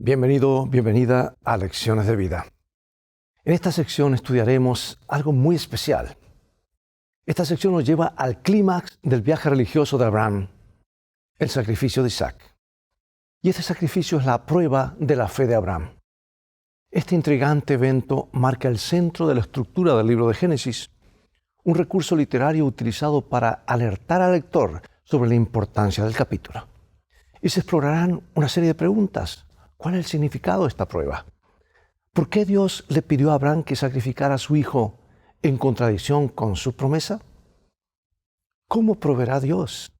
Bienvenido, bienvenida a Lecciones de Vida. En esta sección estudiaremos algo muy especial. Esta sección nos lleva al clímax del viaje religioso de Abraham, el sacrificio de Isaac. Y este sacrificio es la prueba de la fe de Abraham. Este intrigante evento marca el centro de la estructura del libro de Génesis, un recurso literario utilizado para alertar al lector sobre la importancia del capítulo. Y se explorarán una serie de preguntas. ¿Cuál es el significado de esta prueba? ¿Por qué Dios le pidió a Abraham que sacrificara a su hijo en contradicción con su promesa? ¿Cómo proveerá Dios?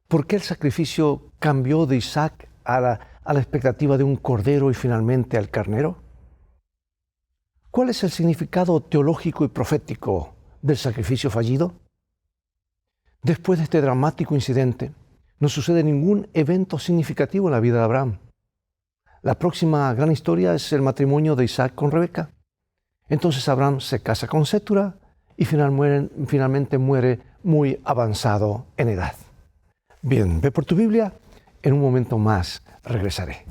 ¿Por qué el sacrificio cambió de Isaac a la expectativa de un cordero y finalmente al carnero? ¿Cuál es el significado teológico y profético del sacrificio fallido? Después de este dramático incidente, no sucede ningún evento significativo en la vida de Abraham. La próxima gran historia es el matrimonio de Isaac con Rebeca. Entonces Abraham se casa con Sétura y finalmente muere muy avanzado en edad. Bien, ve por tu Biblia. En un momento más regresaré.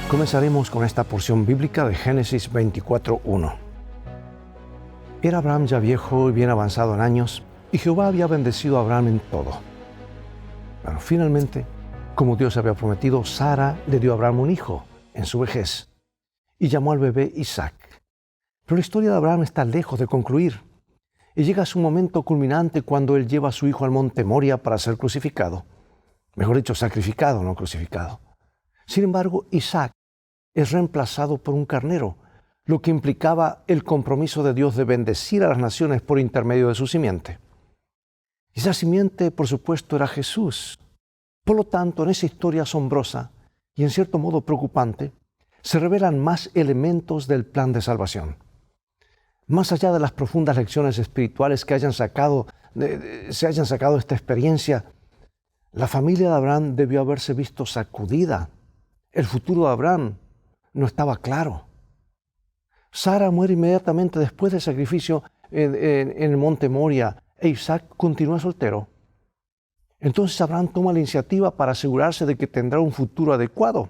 Comenzaremos con esta porción bíblica de Génesis 24:1. Era Abraham ya viejo y bien avanzado en años, y Jehová había bendecido a Abraham en todo. Pero finalmente, como Dios había prometido, Sara le dio a Abraham un hijo en su vejez, y llamó al bebé Isaac. Pero la historia de Abraham está lejos de concluir, y llega a su momento culminante cuando él lleva a su hijo al monte Moria para ser crucificado. Mejor dicho, sacrificado, no crucificado. Sin embargo, Isaac es reemplazado por un carnero, lo que implicaba el compromiso de Dios de bendecir a las naciones por intermedio de su simiente. Y esa simiente, por supuesto, era Jesús. Por lo tanto, en esa historia asombrosa y en cierto modo preocupante, se revelan más elementos del plan de salvación. Más allá de las profundas lecciones espirituales que se hayan sacado de esta experiencia, la familia de Abraham debió haberse visto sacudida. El futuro de Abraham no estaba claro. Sara muere inmediatamente después del sacrificio en el monte Moria e Isaac continúa soltero. Entonces Abraham toma la iniciativa para asegurarse de que tendrá un futuro adecuado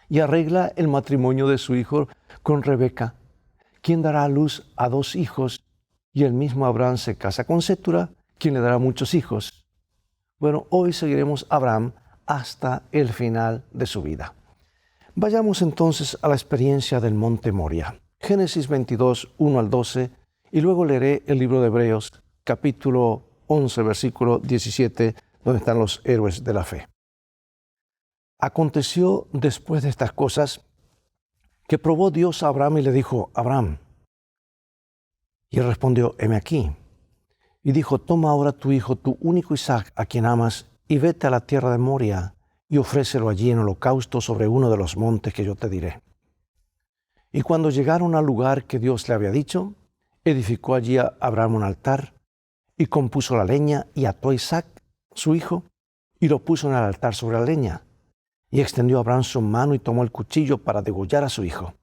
y arregla el matrimonio de su hijo con Rebeca, quien dará a luz a 2 hijos, y el mismo Abraham se casa con Sétura, quien le dará muchos hijos. Bueno, hoy seguiremos a Abraham hasta el final de su vida. Vayamos entonces a la experiencia del monte Moria. Génesis 22, 1 al 12, y luego leeré el libro de Hebreos, capítulo 11, versículo 17, donde están los héroes de la fe. Aconteció después de estas cosas que probó Dios a Abraham y le dijo: Abraham. Y él respondió: heme aquí. Y dijo: toma ahora tu hijo, tu único Isaac, a quien amas, y vete a la tierra de Moria, y ofrécelo allí en holocausto sobre uno de los montes que yo te diré. Y cuando llegaron al lugar que Dios le había dicho, edificó allí a Abraham un altar, y compuso la leña, y ató a Isaac, su hijo, y lo puso en el altar sobre la leña. Y extendió Abraham su mano y tomó el cuchillo para degollar a su hijo.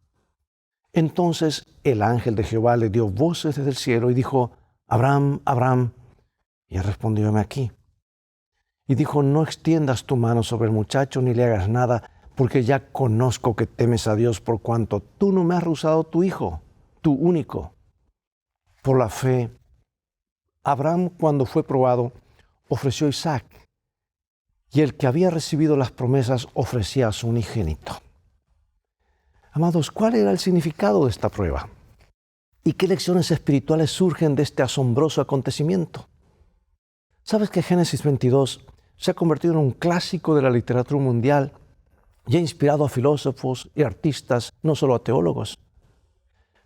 Entonces el ángel de Jehová le dio voces desde el cielo y dijo: Abraham, Abraham. Y él respondió: heme aquí. Y dijo: no extiendas tu mano sobre el muchacho ni le hagas nada, porque ya conozco que temes a Dios por cuanto tú no me has rehusado tu hijo, tu único. Por la fe, Abraham, cuando fue probado, ofreció a Isaac, y el que había recibido las promesas ofrecía a su unigénito. Amados, ¿cuál era el significado de esta prueba? ¿Y qué lecciones espirituales surgen de este asombroso acontecimiento? ¿Sabes que Génesis 22 se ha convertido en un clásico de la literatura mundial y ha inspirado a filósofos y artistas, no solo a teólogos?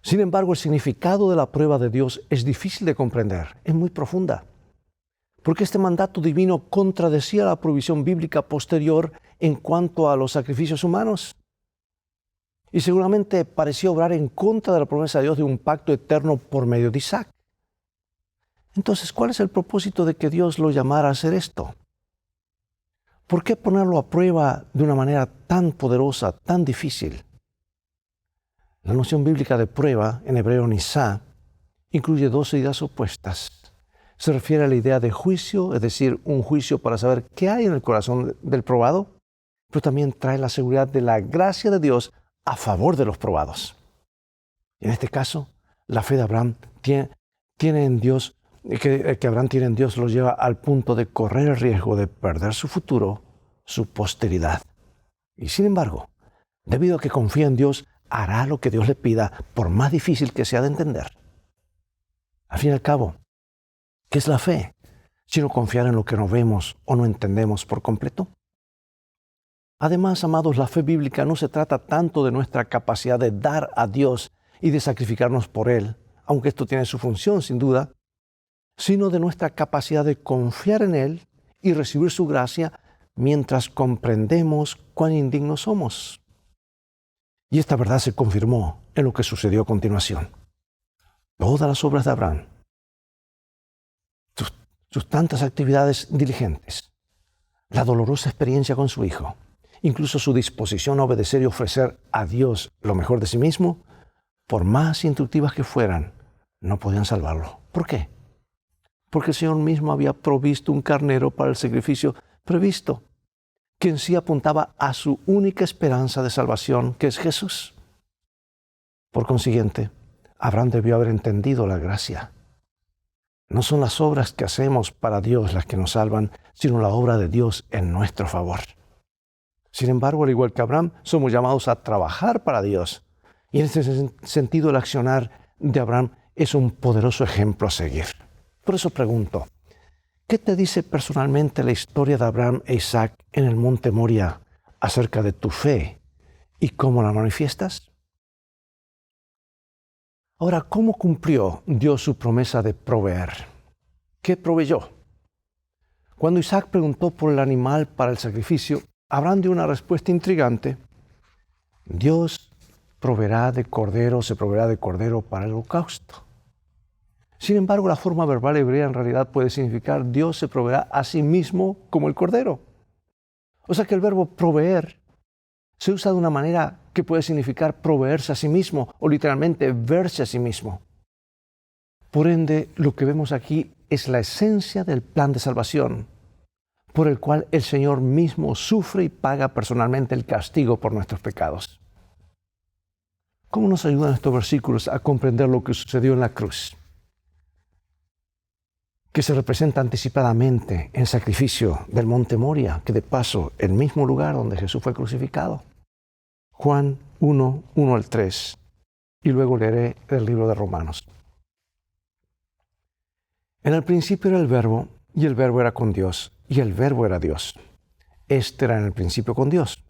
Sin embargo, el significado de la prueba de Dios es difícil de comprender, es muy profunda, porque este mandato divino contradecía la provisión bíblica posterior en cuanto a los sacrificios humanos. Y seguramente parecía obrar en contra de la promesa de Dios de un pacto eterno por medio de Isaac. Entonces, ¿cuál es el propósito de que Dios lo llamara a hacer esto? ¿Por qué ponerlo a prueba de una manera tan poderosa, tan difícil? La noción bíblica de prueba, en hebreo nisá, incluye dos ideas opuestas. Se refiere a la idea de juicio, es decir, un juicio para saber qué hay en el corazón del probado, pero también trae la seguridad de la gracia de Dios a favor de los probados. En este caso, la fe de Abraham tiene en Dios, que Abraham tiene en Dios, lo lleva al punto de correr el riesgo de perder su futuro, su posteridad. Y sin embargo, debido a que confía en Dios, hará lo que Dios le pida, por más difícil que sea de entender. Al fin y al cabo, ¿qué es la fe? Sino confiar en lo que no vemos o no entendemos por completo. Además, amados, la fe bíblica no se trata tanto de nuestra capacidad de dar a Dios y de sacrificarnos por Él, aunque esto tiene su función sin duda, sino de nuestra capacidad de confiar en Él y recibir su gracia mientras comprendemos cuán indignos somos. Y esta verdad se confirmó en lo que sucedió a continuación. Todas las obras de Abraham, sus tantas actividades diligentes, la dolorosa experiencia con su hijo, incluso su disposición a obedecer y ofrecer a Dios lo mejor de sí mismo, por más instructivas que fueran, no podían salvarlo. ¿Por qué? Porque el Señor mismo había provisto un carnero para el sacrificio previsto, que en sí apuntaba a su única esperanza de salvación, que es Jesús. Por consiguiente, Abraham debió haber entendido la gracia. No son las obras que hacemos para Dios las que nos salvan, sino la obra de Dios en nuestro favor. Sin embargo, al igual que Abraham, somos llamados a trabajar para Dios. Y en ese sentido, el accionar de Abraham es un poderoso ejemplo a seguir. Por eso pregunto, ¿qué te dice personalmente la historia de Abraham e Isaac en el monte Moria acerca de tu fe y cómo la manifiestas? Ahora, ¿cómo cumplió Dios su promesa de proveer? ¿Qué proveyó? Cuando Isaac preguntó por el animal para el sacrificio, Abraham dio una respuesta intrigante. Dios se proveerá de cordero para el holocausto. Sin embargo, la forma verbal hebrea en realidad puede significar Dios se proveerá a sí mismo como el cordero. O sea que el verbo proveer se usa de una manera que puede significar proveerse a sí mismo o literalmente verse a sí mismo. Por ende, lo que vemos aquí es la esencia del plan de salvación, por el cual el Señor mismo sufre y paga personalmente el castigo por nuestros pecados. ¿Cómo nos ayudan estos versículos a comprender lo que sucedió en la cruz, que se representa anticipadamente en el sacrificio del monte Moria, que de paso el mismo lugar donde Jesús fue crucificado? Juan 1, 1 al 3, y luego leeré el libro de Romanos. En el principio era el Verbo, y el Verbo era con Dios, y el Verbo era Dios. Este era en el principio con Dios.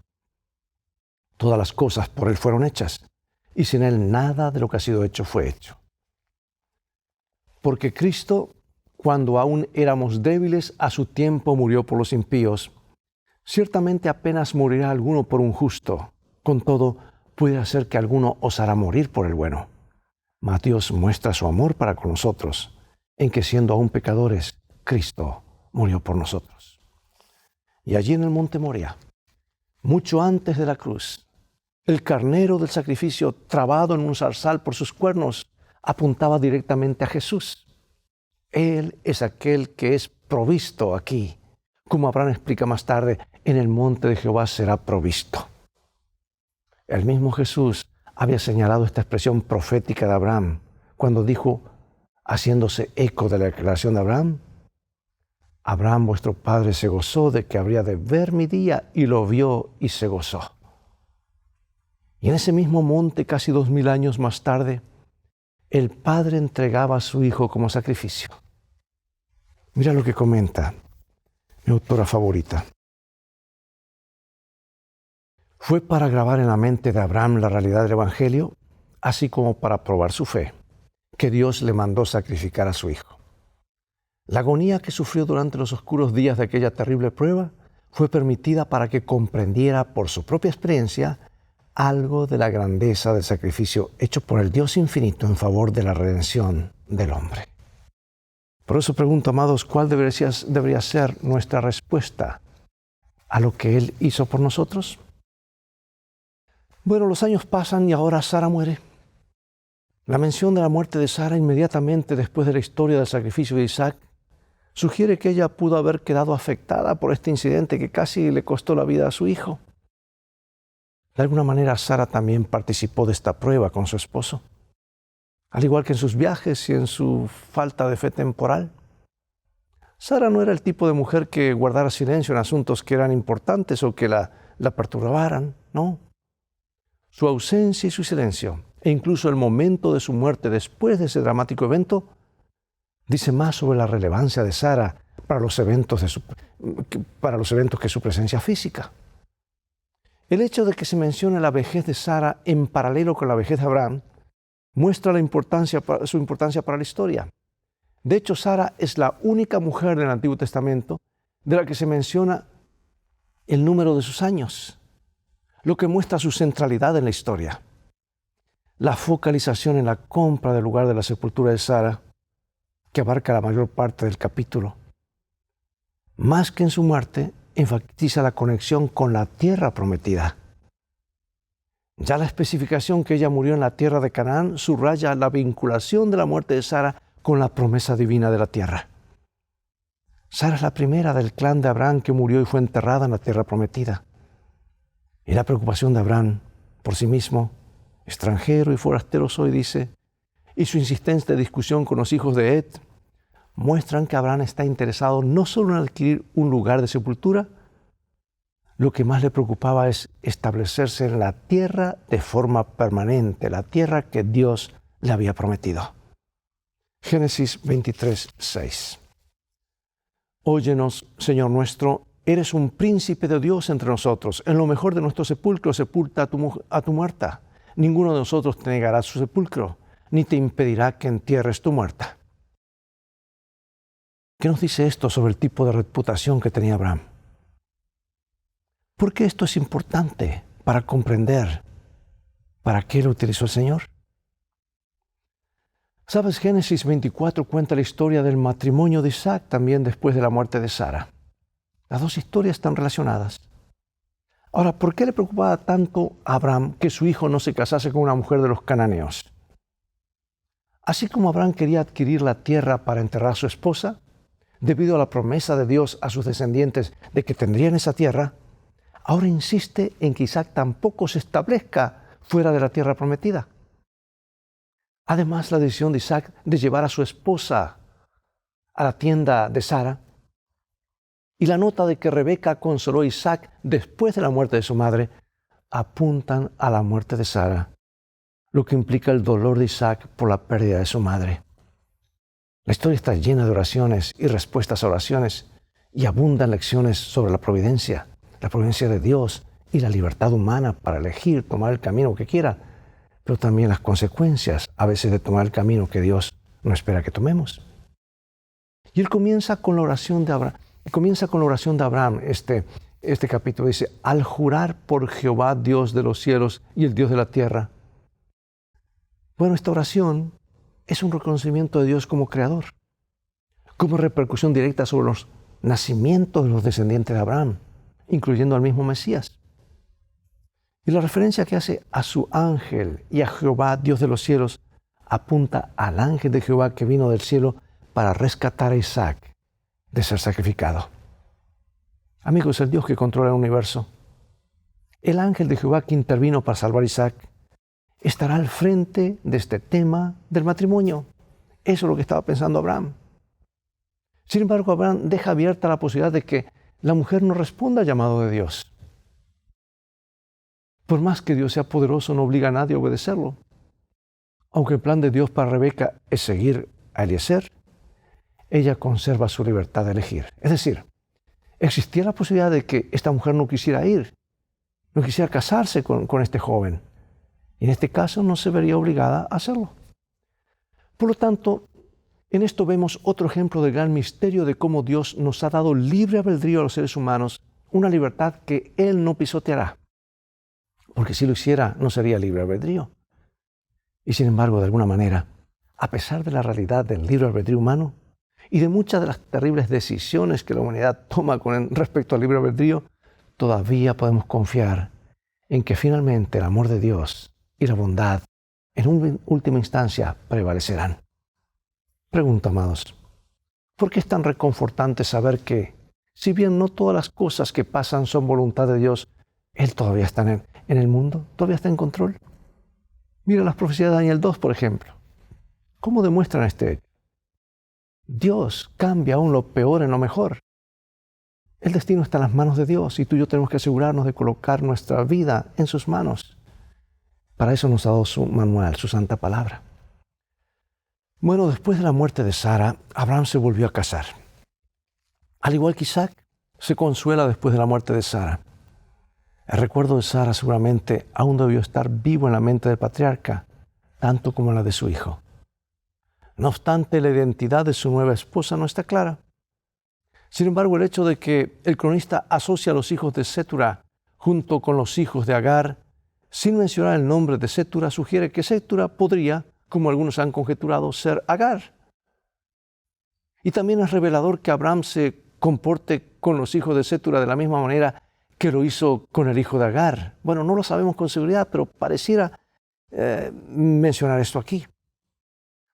Todas las cosas por Él fueron hechas, y sin Él nada de lo que ha sido hecho fue hecho. Porque Cristo, cuando aún éramos débiles, a su tiempo murió por los impíos. Ciertamente apenas morirá alguno por un justo. Con todo, puede ser que alguno osara morir por el bueno. Mas Dios muestra su amor para con nosotros, en que siendo aún pecadores, Cristo murió por nosotros. Y allí en el monte Moria, mucho antes de la cruz, el carnero del sacrificio, trabado en un zarzal por sus cuernos, apuntaba directamente a Jesús. Él es aquel que es provisto aquí. Como Abraham explica más tarde, en el monte de Jehová será provisto. El mismo Jesús había señalado esta expresión profética de Abraham cuando dijo, haciéndose eco de la declaración de Abraham, Abraham vuestro padre se gozó de que habría de ver mi día, y lo vio y se gozó. Y en ese mismo monte, casi 2000 años más tarde, el Padre entregaba a su Hijo como sacrificio. Mira lo que comenta mi autora favorita. Fue para grabar en la mente de Abraham la realidad del Evangelio, así como para probar su fe, que Dios le mandó sacrificar a su Hijo. La agonía que sufrió durante los oscuros días de aquella terrible prueba fue permitida para que comprendiera por su propia experiencia algo de la grandeza del sacrificio hecho por el Dios infinito en favor de la redención del hombre. Por eso pregunto, amados, ¿cuál debería ser nuestra respuesta a lo que Él hizo por nosotros? Bueno, los años pasan y ahora Sara muere. La mención de la muerte de Sara inmediatamente después de la historia del sacrificio de Isaac sugiere que ella pudo haber quedado afectada por este incidente que casi le costó la vida a su hijo. De alguna manera, Sara también participó de esta prueba con su esposo, al igual que en sus viajes y en su falta de fe temporal. Sara no era el tipo de mujer que guardara silencio en asuntos que eran importantes o que la perturbaran, no. Su ausencia y su silencio, e incluso el momento de su muerte después de ese dramático evento, dice más sobre la relevancia de Sara para los eventos que su presencia física. El hecho de que se mencione la vejez de Sara en paralelo con la vejez de Abraham muestra su importancia para la historia. De hecho, Sara es la única mujer del Antiguo Testamento de la que se menciona el número de sus años, lo que muestra su centralidad en la historia. La focalización en la compra del lugar de la sepultura de Sara, que abarca la mayor parte del capítulo, más que en su muerte, enfatiza la conexión con la tierra prometida. Ya la especificación que ella murió en la tierra de Canaán subraya la vinculación de la muerte de Sara con la promesa divina de la tierra. Sara es la primera del clan de Abraham que murió y fue enterrada en la tierra prometida. Y la preocupación de Abraham por sí mismo, extranjero y forastero soy, dice, y su insistente discusión con los hijos de Ed, muestran que Abraham está interesado no solo en adquirir un lugar de sepultura, lo que más le preocupaba es establecerse en la tierra de forma permanente, la tierra que Dios le había prometido. Génesis 23, 6. Óyenos, Señor nuestro, eres un príncipe de Dios entre nosotros. En lo mejor de nuestro sepulcro sepulta a tu muerta. Ninguno de nosotros te negará su sepulcro, ni te impedirá que entierres tu muerta. ¿Qué nos dice esto sobre el tipo de reputación que tenía Abraham? ¿Por qué esto es importante para comprender para qué lo utilizó el Señor? ¿Sabes? Génesis 24 cuenta la historia del matrimonio de Isaac también después de la muerte de Sara. Las dos historias están relacionadas. Ahora, ¿por qué le preocupaba tanto a Abraham que su hijo no se casase con una mujer de los cananeos? Así como Abraham quería adquirir la tierra para enterrar a su esposa, debido a la promesa de Dios a sus descendientes de que tendrían esa tierra, ahora insiste en que Isaac tampoco se establezca fuera de la tierra prometida. Además, la decisión de Isaac de llevar a su esposa a la tienda de Sara y la nota de que Rebeca consoló a Isaac después de la muerte de su madre apuntan a la muerte de Sara, lo que implica el dolor de Isaac por la pérdida de su madre. La historia está llena de oraciones y respuestas a oraciones y abundan lecciones sobre la providencia de Dios y la libertad humana para elegir tomar el camino que quiera, pero también las consecuencias a veces de tomar el camino que Dios no espera que tomemos. Y él comienza con la oración de Abraham. Este capítulo dice, al jurar por Jehová, Dios de los cielos y el Dios de la tierra. Bueno, esta oración es un reconocimiento de Dios como creador, como repercusión directa sobre los nacimientos de los descendientes de Abraham, incluyendo al mismo Mesías. Y la referencia que hace a su ángel y a Jehová, Dios de los cielos, apunta al ángel de Jehová que vino del cielo para rescatar a Isaac de ser sacrificado. Amigos, el Dios que controla el universo, el ángel de Jehová que intervino para salvar a Isaac, estará al frente de este tema del matrimonio. Eso es lo que estaba pensando Abraham. Sin embargo, Abraham deja abierta la posibilidad de que la mujer no responda al llamado de Dios. Por más que Dios sea poderoso, no obliga a nadie a obedecerlo. Aunque el plan de Dios para Rebeca es seguir a Eliezer, ella conserva su libertad de elegir. Es decir, existía la posibilidad de que esta mujer no quisiera ir, no quisiera casarse con este joven. Y en este caso no se vería obligada a hacerlo. Por lo tanto, en esto vemos otro ejemplo del gran misterio de cómo Dios nos ha dado libre albedrío a los seres humanos, una libertad que Él no pisoteará. Porque si lo hiciera, no sería libre albedrío. Y sin embargo, de alguna manera, a pesar de la realidad del libre albedrío humano y de muchas de las terribles decisiones que la humanidad toma con respecto al libre albedrío, todavía podemos confiar en que finalmente el amor de Dios y la bondad en última instancia prevalecerán. Pregunta, amados, ¿por qué es tan reconfortante saber que, si bien no todas las cosas que pasan son voluntad de Dios, Él todavía está en el mundo, todavía está en control? Mira las profecías de Daniel 2, por ejemplo. ¿Cómo demuestran este hecho? Dios cambia aún lo peor en lo mejor. El destino está en las manos de Dios y tú y yo tenemos que asegurarnos de colocar nuestra vida en sus manos. Para eso nos ha dado su manual, su santa palabra. Bueno, después de la muerte de Sara, Abraham se volvió a casar. Al igual que Isaac, se consuela después de la muerte de Sara. El recuerdo de Sara seguramente aún debió estar vivo en la mente del patriarca, tanto como en la de su hijo. No obstante, la identidad de su nueva esposa no está clara. Sin embargo, el hecho de que el cronista asocia a los hijos de Sétura junto con los hijos de Agar, sin mencionar el nombre de Sétura, sugiere que Sétura podría, como algunos han conjeturado, ser Agar. Y también es revelador que Abraham se comporte con los hijos de Sétura de la misma manera que lo hizo con el hijo de Agar. Bueno, no lo sabemos con seguridad, pero pareciera mencionar esto aquí.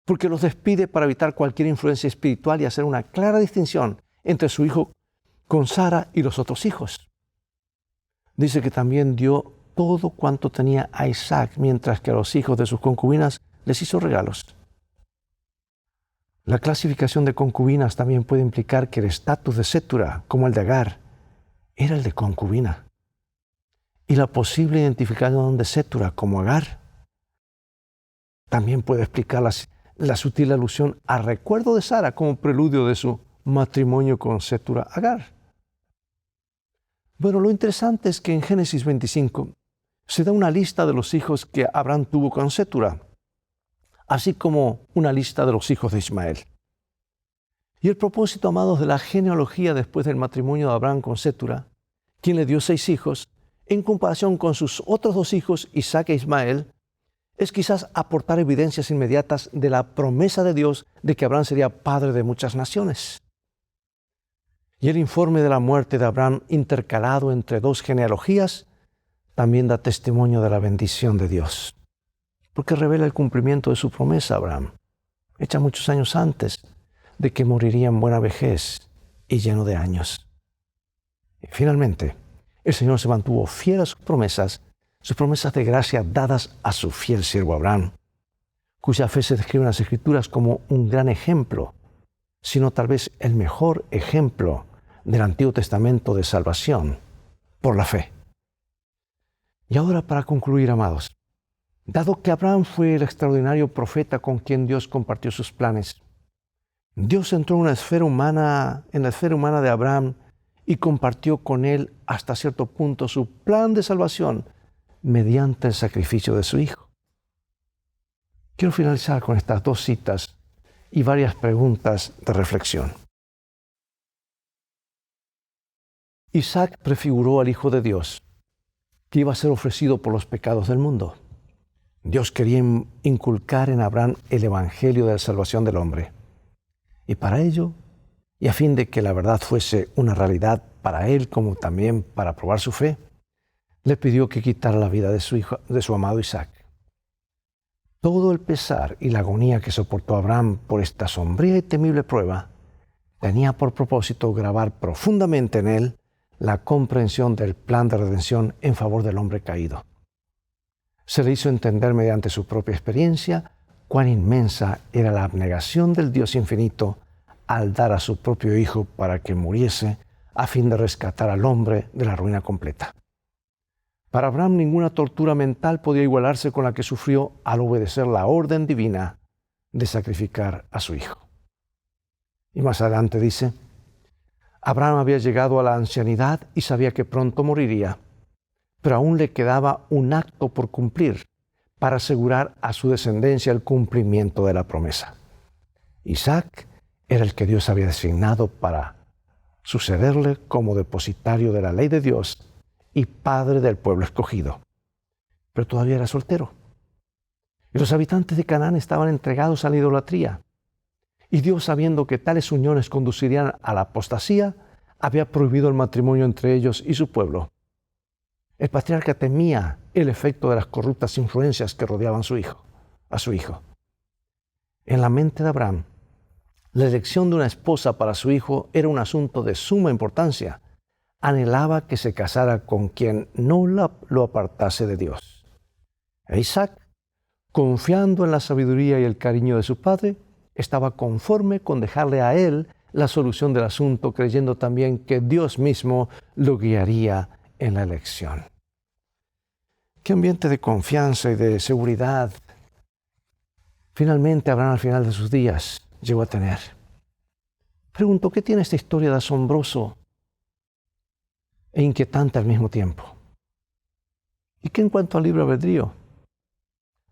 Porque los despide para evitar cualquier influencia espiritual y hacer una clara distinción entre su hijo con Sara y los otros hijos. Dice que también dio todo cuanto tenía a Isaac, mientras que a los hijos de sus concubinas les hizo regalos. La clasificación de concubinas también puede implicar que el estatus de Sétura, como el de Agar, era el de concubina. Y la posible identificación de Sétura como Agar también puede explicar la sutil alusión al recuerdo de Sara como preludio de su matrimonio con Sétura Agar. Bueno, lo interesante es que en Génesis 25 se da una lista de los hijos que Abraham tuvo con Sétura, así como una lista de los hijos de Ismael. Y el propósito, amados, de la genealogía después del matrimonio de Abraham con Sétura, quien le dio 6 hijos, en comparación con sus otros 2 hijos, Isaac e Ismael, es quizás aportar evidencias inmediatas de la promesa de Dios de que Abraham sería padre de muchas naciones. Y el informe de la muerte de Abraham, intercalado entre 2 genealogías, también da testimonio de la bendición de Dios, porque revela el cumplimiento de su promesa a Abraham, hecha muchos años antes de que moriría en buena vejez y lleno de años. Y finalmente, el Señor se mantuvo fiel a sus promesas de gracia dadas a su fiel siervo Abraham, cuya fe se describe en las Escrituras como un gran ejemplo, sino tal vez el mejor ejemplo del Antiguo Testamento de salvación por la fe. Y ahora, para concluir, amados, dado que Abraham fue el extraordinario profeta con quien Dios compartió sus planes, Dios entró en la esfera humana de Abraham y compartió con él hasta cierto punto su plan de salvación mediante el sacrificio de su hijo. Quiero finalizar con estas 2 citas y varias preguntas de reflexión. Isaac prefiguró al Hijo de Dios, que iba a ser ofrecido por los pecados del mundo. Dios quería inculcar en Abraham el evangelio de la salvación del hombre. Y para ello, y a fin de que la verdad fuese una realidad para él como también para probar su fe, le pidió que quitara la vida de su hijo, de su amado Isaac. Todo el pesar y la agonía que soportó Abraham por esta sombría y temible prueba tenía por propósito grabar profundamente en él la comprensión del plan de redención en favor del hombre caído. Se le hizo entender mediante su propia experiencia cuán inmensa era la abnegación del Dios infinito al dar a su propio Hijo para que muriese a fin de rescatar al hombre de la ruina completa. Para Abraham ninguna tortura mental podía igualarse con la que sufrió al obedecer la orden divina de sacrificar a su hijo. Y más adelante dice, Abraham había llegado a la ancianidad y sabía que pronto moriría, pero aún le quedaba un acto por cumplir para asegurar a su descendencia el cumplimiento de la promesa. Isaac era el que Dios había designado para sucederle como depositario de la ley de Dios y padre del pueblo escogido. Pero todavía era soltero. Y los habitantes de Canaán estaban entregados a la idolatría. Y Dios, sabiendo que tales uniones conducirían a la apostasía, había prohibido el matrimonio entre ellos y su pueblo. El patriarca temía el efecto de las corruptas influencias que rodeaban a su hijo. En la mente de Abraham, la elección de una esposa para su hijo era un asunto de suma importancia. Anhelaba que se casara con quien no lo apartase de Dios. E Isaac, confiando en la sabiduría y el cariño de su padre, estaba conforme con dejarle a él la solución del asunto, creyendo también que Dios mismo lo guiaría en la elección. Qué ambiente de confianza y de seguridad finalmente Abraham al final de sus días llegó a tener. Pregunto, ¿qué tiene esta historia de asombroso e inquietante al mismo tiempo? ¿Y qué en cuanto al libre albedrío?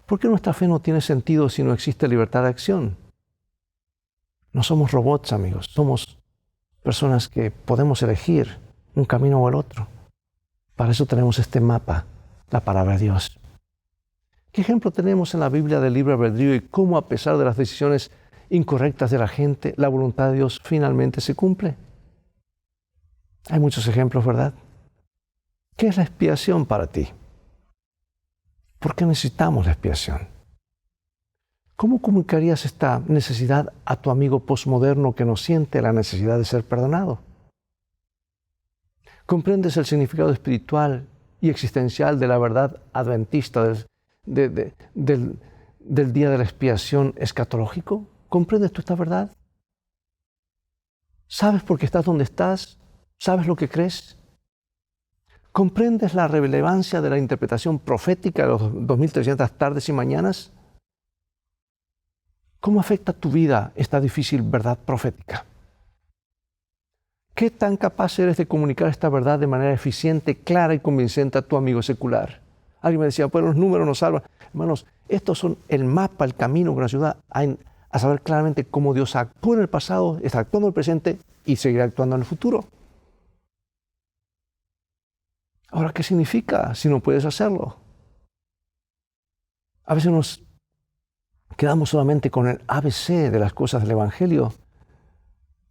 ¿Por qué nuestra fe no tiene sentido si no existe libertad de acción? No somos robots, amigos. Somos personas que podemos elegir un camino o el otro. Para eso tenemos este mapa, la palabra de Dios. ¿Qué ejemplo tenemos en la Biblia del libre albedrío y cómo, a pesar de las decisiones incorrectas de la gente, la voluntad de Dios finalmente se cumple? Hay muchos ejemplos, ¿verdad? ¿Qué es la expiación para ti? ¿Por qué necesitamos la expiación? ¿Cómo comunicarías esta necesidad a tu amigo posmoderno que no siente la necesidad de ser perdonado? ¿Comprendes el significado espiritual y existencial de la verdad adventista del día de la expiación escatológico? ¿Comprendes tú esta verdad? ¿Sabes por qué estás donde estás? ¿Sabes lo que crees? ¿Comprendes la relevancia de la interpretación profética de los 2300 tardes y mañanas? ¿Cómo afecta tu vida esta difícil verdad profética? ¿Qué tan capaz eres de comunicar esta verdad de manera eficiente, clara y convincente a tu amigo secular? Alguien me decía, pues los números nos salvan. Hermanos, estos son el mapa, el camino que nos ayuda a saber claramente cómo Dios actuó en el pasado, está actuando en el presente y seguirá actuando en el futuro. Ahora, ¿qué significa si no puedes hacerlo? A veces nos quedamos solamente con el ABC de las cosas del Evangelio,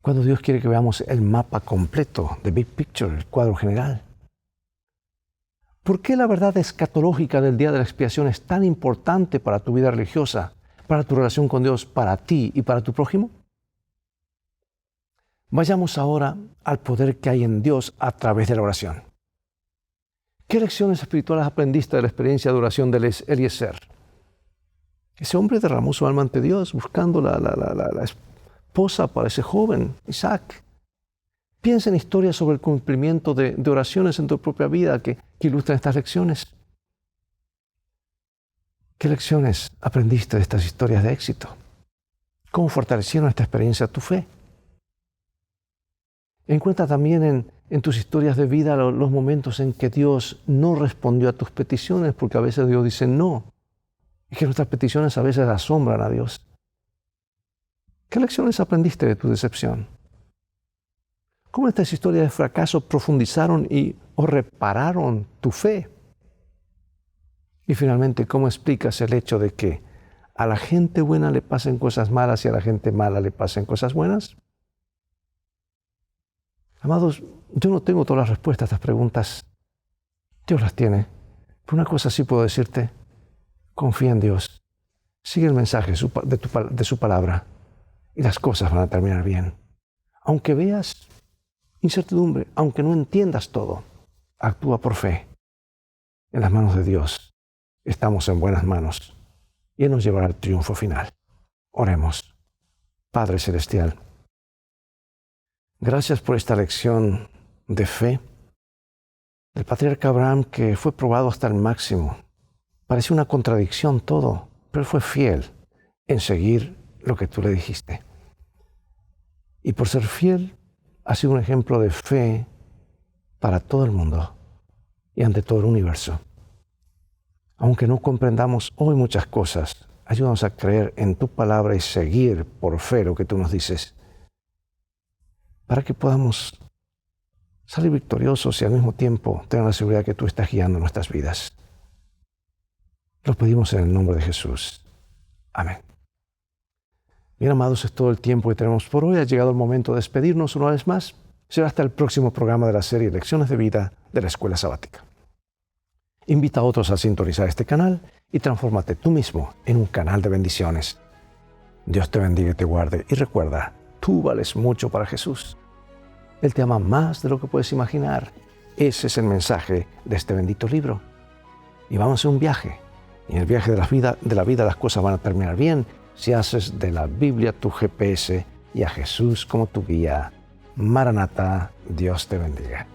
cuando Dios quiere que veamos el mapa completo, the big picture, el cuadro general. ¿Por qué la verdad escatológica del día de la expiación es tan importante para tu vida religiosa, para tu relación con Dios, para ti y para tu prójimo? Vayamos ahora al poder que hay en Dios a través de la oración. ¿Qué lecciones espirituales aprendiste de la experiencia de oración de Eliezer? Ese hombre derramó su alma ante Dios buscando la esposa para ese joven, Isaac. Piensa en historias sobre el cumplimiento de oraciones en tu propia vida que ilustran estas lecciones. ¿Qué lecciones aprendiste de estas historias de éxito? ¿Cómo fortalecieron esta experiencia tu fe? Encuentra también en tus historias de vida los momentos en que Dios no respondió a tus peticiones, porque a veces Dios dice no, y que nuestras peticiones a veces asombran a Dios. ¿Qué lecciones aprendiste de tu decepción? ¿Cómo estas historias de fracaso profundizaron o repararon tu fe? Y finalmente, ¿cómo explicas el hecho de que a la gente buena le pasen cosas malas y a la gente mala le pasen cosas buenas? Amados, yo no tengo todas las respuestas a estas preguntas. Dios las tiene. Pero una cosa sí puedo decirte: confía en Dios. Sigue el mensaje de su palabra y las cosas van a terminar bien. Aunque veas incertidumbre, aunque no entiendas todo, actúa por fe. En las manos de Dios estamos en buenas manos y Él nos llevará al triunfo final. Oremos. Padre Celestial, gracias por esta lección de fe del patriarca Abraham, que fue probado hasta el máximo. Parecía una contradicción todo, pero fue fiel en seguir lo que tú le dijiste. Y por ser fiel, ha sido un ejemplo de fe para todo el mundo y ante todo el universo. Aunque no comprendamos hoy muchas cosas, ayúdanos a creer en tu palabra y seguir por fe lo que tú nos dices, para que podamos salir victoriosos y al mismo tiempo tener la seguridad que tú estás guiando nuestras vidas. Lo pedimos en el nombre de Jesús. Amén. Bien, amados, es todo el tiempo que tenemos por hoy. Ha llegado el momento de despedirnos una vez más. Será hasta el próximo programa de la serie Lecciones de Vida de la Escuela Sabática. Invita a otros a sintonizar este canal y transfórmate tú mismo en un canal de bendiciones. Dios te bendiga y te guarde. Y recuerda, tú vales mucho para Jesús. Él te ama más de lo que puedes imaginar. Ese es el mensaje de este bendito libro. Y vamos a hacer un viaje. Y en el viaje de la vida las cosas van a terminar bien si haces de la Biblia tu GPS y a Jesús como tu guía. Maranatha, Dios te bendiga.